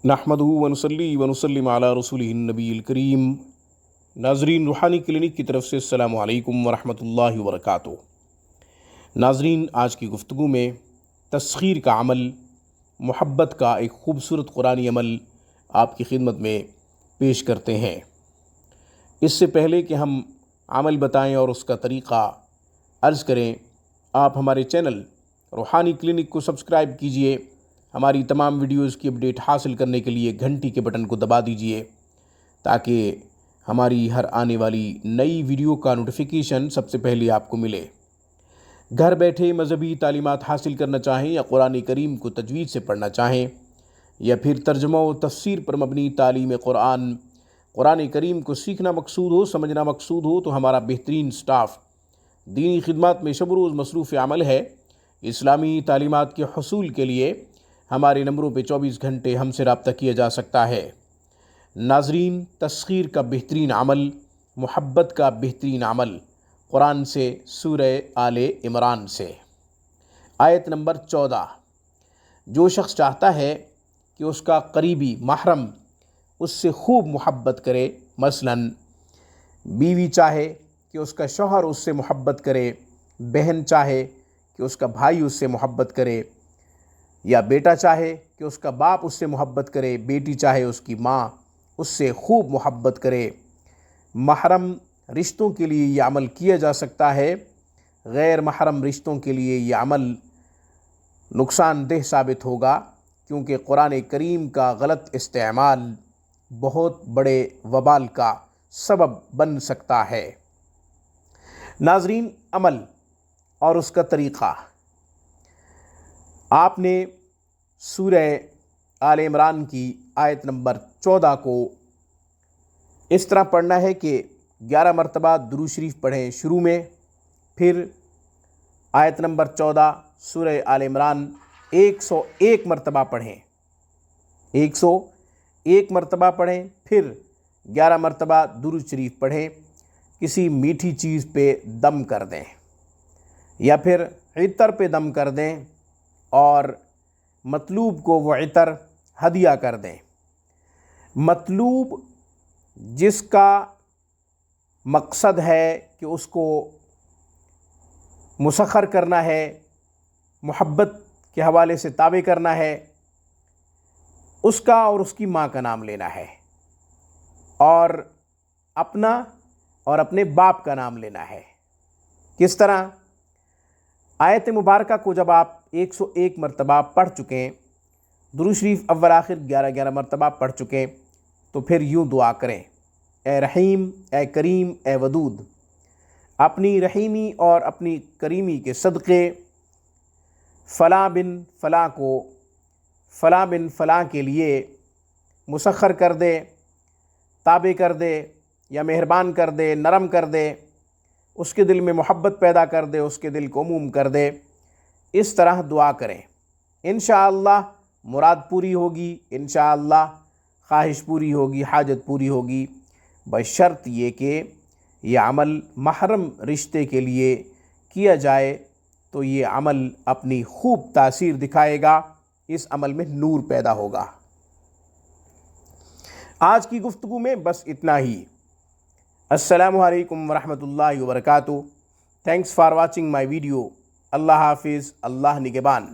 نحمدہ ونصلی ونسلم علی رسولہ النبی الکریم۔ ناظرین، روحانی کلینک کی طرف سے السلام علیکم ورحمۃ اللہ وبرکاتہ۔ ناظرین، آج کی گفتگو میں تسخیر کا عمل، محبت کا ایک خوبصورت قرآنی عمل آپ کی خدمت میں پیش کرتے ہیں۔ اس سے پہلے کہ ہم عمل بتائیں اور اس کا طریقہ عرض کریں، آپ ہمارے چینل روحانی کلینک کو سبسکرائب کیجئے۔ ہماری تمام ویڈیوز کی اپڈیٹ حاصل کرنے کے لیے گھنٹی کے بٹن کو دبا دیجئے تاکہ ہماری ہر آنے والی نئی ویڈیو کا نوٹیفیکیشن سب سے پہلے آپ کو ملے۔ گھر بیٹھے مذہبی تعلیمات حاصل کرنا چاہیں یا قرآن کریم کو تجوید سے پڑھنا چاہیں یا پھر ترجمہ و تفسیر پر مبنی تعلیم قرآن کریم کو سیکھنا مقصود ہو، سمجھنا مقصود ہو، تو ہمارا بہترین سٹاف دینی خدمات میں شب و روز مصروف عمل ہے۔ اسلامی تعلیمات کے حصول کے لیے ہمارے نمبروں پہ 24 گھنٹے ہم سے رابطہ کیا جا سکتا ہے۔ ناظرین، تسخیر کا بہترین عمل، محبت کا بہترین عمل، قرآن سے، سورہ آل عمران سے، آیت نمبر 14۔ جو شخص چاہتا ہے کہ اس کا قریبی محرم اس سے خوب محبت کرے، مثلاً بیوی چاہے کہ اس کا شوہر اس سے محبت کرے، بہن چاہے کہ اس کا بھائی اس سے محبت کرے، یا بیٹا چاہے کہ اس کا باپ اس سے محبت کرے، بیٹی چاہے اس کی ماں اس سے خوب محبت کرے۔ محرم رشتوں کے لیے یہ عمل کیا جا سکتا ہے، غیر محرم رشتوں کے لیے یہ عمل نقصان دہ ثابت ہوگا، کیونکہ قرآن کریم کا غلط استعمال بہت بڑے وبال کا سبب بن سکتا ہے۔ ناظرین، عمل اور اس کا طریقہ، آپ نے سورہ آل عمران کی آیت نمبر 14 کو اس طرح پڑھنا ہے کہ 11 مرتبہ درود شریف پڑھیں شروع میں، پھر آیت نمبر 14 سورہ آل عمران 101 مرتبہ پڑھیں، 101 مرتبہ پڑھیں، پھر 11 مرتبہ درود شریف پڑھیں، کسی میٹھی چیز پہ دم کر دیں یا پھر عطر پہ دم کر دیں اور مطلوب کو وہ عطر ہدیہ کر دیں۔ مطلوب جس کا مقصد ہے کہ اس کو مسخر کرنا ہے، محبت کے حوالے سے تابع کرنا ہے، اس کا اور اس کی ماں کا نام لینا ہے، اور اپنا اور اپنے باپ کا نام لینا ہے۔ کس طرح؟ آیت مبارکہ کو جب آپ 101 مرتبہ پڑھ چکیں، درود شریف اول آخر 11 مرتبہ پڑھ چکیں، تو پھر یوں دعا کریں: اے رحیم، اے کریم، اے ودود، اپنی رحیمی اور اپنی کریمی کے صدقے فلاں بن فلاں کو فلاں بن فلاں کے لیے مسخر کر دے، تابع کر دے، یا مہربان کر دے، نرم کر دے، اس کے دل میں محبت پیدا کر دے، اس کے دل کو موم کر دے۔ اس طرح دعا کریں، انشاءاللہ مراد پوری ہوگی، انشاءاللہ خواہش پوری ہوگی، حاجت پوری ہوگی، بشرط یہ کہ یہ عمل محرم رشتے کے لیے کیا جائے، تو یہ عمل اپنی خوب تاثیر دکھائے گا، اس عمل میں نور پیدا ہوگا۔ آج کی گفتگو میں بس اتنا ہی۔ السلام علیکم ورحمۃ اللہ وبرکاتہ۔ Thanks for watching my video. اللہ حافظ، اللہ نگہبان۔